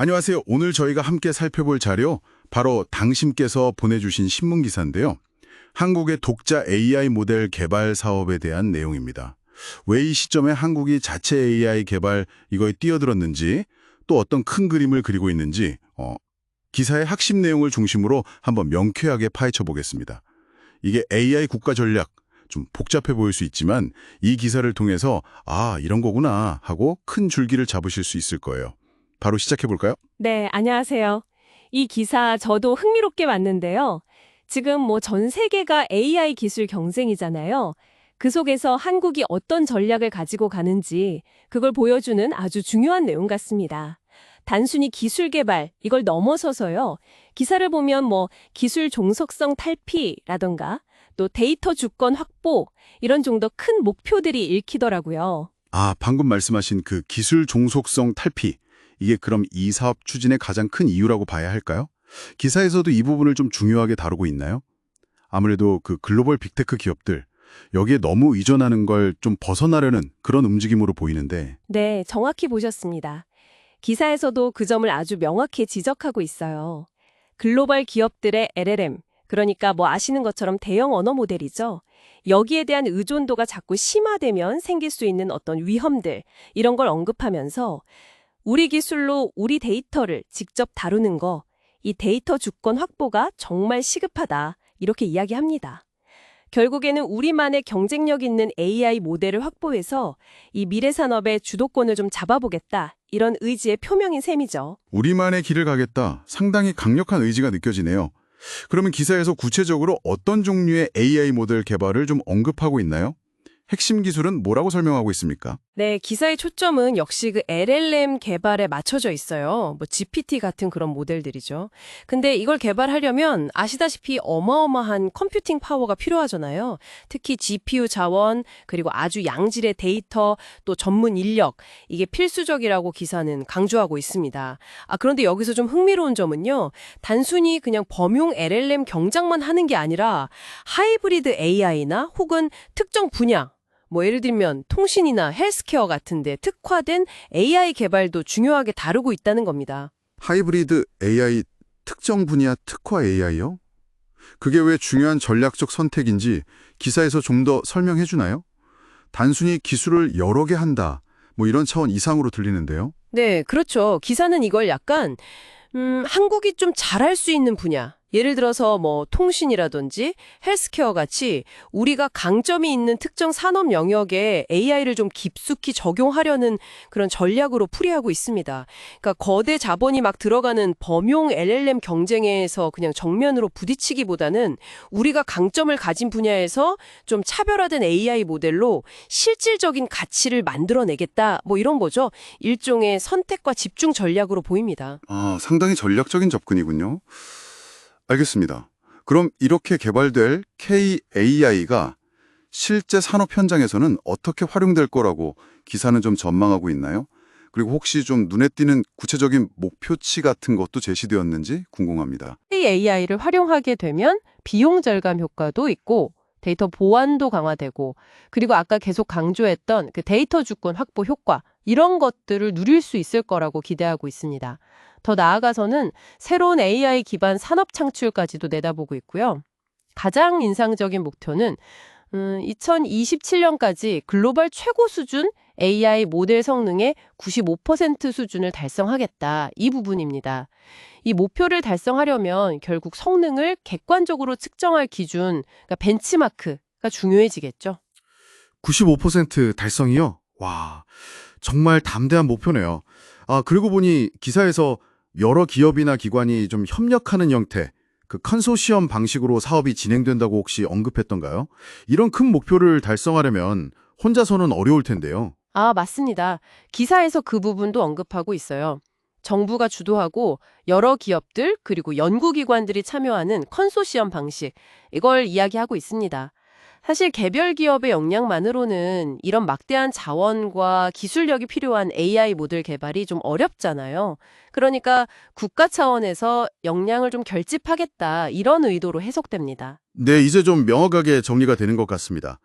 안녕하세요. 오늘 저희가 함께 살펴볼 자료, 바로 당신께서 보내주신 신문 기사인데요. 한국의 독자 AI 모델 개발 사업에 대한 내용입니다. 왜 이 시점에 한국이 자체 AI 개발 이거에 뛰어들었는지, 또 어떤 큰 그림을 그리고 있는지, 기사의 핵심 내용을 중심으로 한번 명쾌하게 파헤쳐 보겠습니다. 이게 AI 국가 전략, 좀 복잡해 보일 수 있지만 이 기사를 통해서 이런 거구나 하고 큰 줄기를 잡으실 수 있을 거예요. 바로 시작해 볼까요? 네, 안녕하세요. 이 기사 저도 흥미롭게 봤는데요. 지금 전 세계가 AI 기술 경쟁이잖아요. 그 속에서 한국이 어떤 전략을 가지고 가는지 그걸 보여주는 아주 중요한 내용 같습니다. 단순히 기술 개발, 이걸 넘어서서요. 기사를 보면 기술 종속성 탈피라던가 또 데이터 주권 확보 이런 좀 더 큰 목표들이 읽히더라고요. 방금 말씀하신 그 기술 종속성 탈피, 이게 그럼 이 사업 추진의 가장 큰 이유라고 봐야 할까요? 기사에서도 이 부분을 좀 중요하게 다루고 있나요? 아무래도 그 글로벌 빅테크 기업들, 여기에 너무 의존하는 걸 좀 벗어나려는 그런 움직임으로 보이는데. 네, 정확히 보셨습니다. 기사에서도 그 점을 아주 명확히 지적하고 있어요. 글로벌 기업들의 LLM, 그러니까 아시는 것처럼 대형 언어 모델이죠. 여기에 대한 의존도가 자꾸 심화되면 생길 수 있는 어떤 위험들, 이런 걸 언급하면서 우리 기술로 우리 데이터를 직접 다루는 거, 이 데이터 주권 확보가 정말 시급하다, 이렇게 이야기합니다. 결국에는 우리만의 경쟁력 있는 AI 모델을 확보해서 이 미래 산업의 주도권을 좀 잡아보겠다, 이런 의지의 표명인 셈이죠. 우리만의 길을 가겠다. 상당히 강력한 의지가 느껴지네요. 그러면 기사에서 구체적으로 어떤 종류의 AI 모델 개발을 좀 언급하고 있나요? 핵심 기술은 뭐라고 설명하고 있습니까? 네, 기사의 초점은 역시 그 LLM 개발에 맞춰져 있어요. GPT 같은 그런 모델들이죠. 근데 이걸 개발하려면 아시다시피 어마어마한 컴퓨팅 파워가 필요하잖아요. 특히 GPU 자원, 그리고 아주 양질의 데이터, 또 전문 인력, 이게 필수적이라고 기사는 강조하고 있습니다. 그런데 여기서 좀 흥미로운 점은요. 단순히 그냥 범용 LLM 경작만 하는 게 아니라 하이브리드 AI나 혹은 특정 분야, 예를 들면 통신이나 헬스케어 같은데 특화된 AI 개발도 중요하게 다루고 있다는 겁니다. 하이브리드 AI, 특정 분야 특화 AI요? 그게 왜 중요한 전략적 선택인지 기사에서 좀 더 설명해 주나요? 단순히 기술을 여러 개 한다, 이런 차원 이상으로 들리는데요. 네, 그렇죠. 기사는 이걸 약간 한국이 좀 잘할 수 있는 분야, 예를 들어서 통신이라든지 헬스케어 같이 우리가 강점이 있는 특정 산업 영역에 AI를 좀 깊숙이 적용하려는 그런 전략으로 풀이하고 있습니다. 그러니까 거대 자본이 막 들어가는 범용 LLM 경쟁에서 그냥 정면으로 부딪히기보다는 우리가 강점을 가진 분야에서 좀 차별화된 AI 모델로 실질적인 가치를 만들어내겠다, 이런 거죠. 일종의 선택과 집중 전략으로 보입니다. 상당히 전략적인 접근이군요. 알겠습니다. 그럼 이렇게 개발될 KAI가 실제 산업 현장에서는 어떻게 활용될 거라고 기사는 좀 전망하고 있나요? 그리고 혹시 좀 눈에 띄는 구체적인 목표치 같은 것도 제시되었는지 궁금합니다. AI를 활용하게 되면 비용 절감 효과도 있고 데이터 보안도 강화되고 그리고 아까 계속 강조했던 그 데이터 주권 확보 효과 이런 것들을 누릴 수 있을 거라고 기대하고 있습니다. 더 나아가서는 새로운 AI 기반 산업 창출까지도 내다보고 있고요. 가장 인상적인 목표는 2027년까지 글로벌 최고 수준 AI 모델 성능의 95% 수준을 달성하겠다. 이 부분입니다. 이 목표를 달성하려면 결국 성능을 객관적으로 측정할 기준, 그러니까 벤치마크가 중요해지겠죠. 95% 달성이요? 와, 정말 담대한 목표네요. 그리고 보니 기사에서 여러 기업이나 기관이 좀 협력하는 형태, 그 컨소시엄 방식으로 사업이 진행된다고 혹시 언급했던가요? 이런 큰 목표를 달성하려면 혼자서는 어려울 텐데요. 맞습니다. 기사에서 그 부분도 언급하고 있어요. 정부가 주도하고 여러 기업들 그리고 연구기관들이 참여하는 컨소시엄 방식, 이걸 이야기하고 있습니다. 사실 개별 기업의 역량만으로는 이런 막대한 자원과 기술력이 필요한 AI 모델 개발이 좀 어렵잖아요. 그러니까 국가 차원에서 역량을 좀 결집하겠다, 이런 의도로 해석됩니다. 네, 이제 좀 명확하게 정리가 되는 것 같습니다.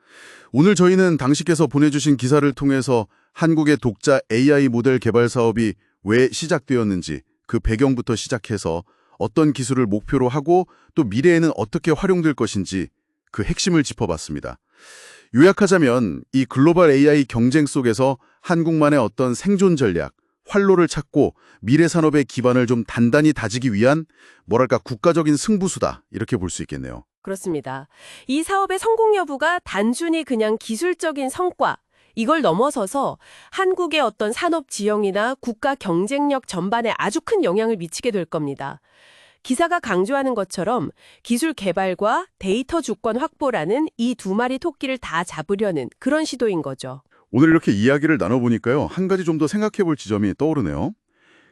오늘 저희는 당신께서 보내주신 기사를 통해서 한국의 독자 AI 모델 개발 사업이 왜 시작되었는지, 그 배경부터 시작해서 어떤 기술을 목표로 하고 또 미래에는 어떻게 활용될 것인지 그 핵심을 짚어봤습니다. 요약하자면 이 글로벌 AI 경쟁 속에서 한국만의 어떤 생존 전략, 활로를 찾고 미래 산업의 기반을 좀 단단히 다지기 위한 뭐랄까 국가적인 승부수다 이렇게 볼 수 있겠네요. 그렇습니다. 이 사업의 성공 여부가 단순히 그냥 기술적인 성과, 이걸 넘어서서 한국의 어떤 산업 지형이나 국가 경쟁력 전반에 아주 큰 영향을 미치게 될 겁니다. 기사가 강조하는 것처럼 기술 개발과 데이터 주권 확보라는 이 두 마리 토끼를 다 잡으려는 그런 시도인 거죠. 오늘 이렇게 이야기를 나눠보니까요. 한 가지 좀 더 생각해 볼 지점이 떠오르네요.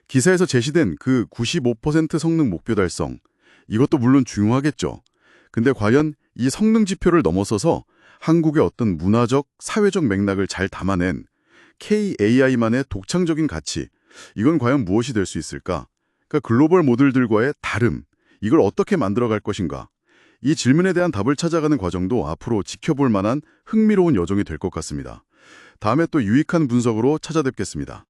기사에서 제시된 그 95% 성능 목표 달성, 이것도 물론 중요하겠죠. 근데 과연 이 성능 지표를 넘어서서 한국의 어떤 문화적, 사회적 맥락을 잘 담아낸 KAI만의 독창적인 가치, 이건 과연 무엇이 될 수 있을까? 그러니까 글로벌 모델들과의 다름, 이걸 어떻게 만들어갈 것인가? 이 질문에 대한 답을 찾아가는 과정도 앞으로 지켜볼 만한 흥미로운 여정이 될 것 같습니다. 다음에 또 유익한 분석으로 찾아뵙겠습니다.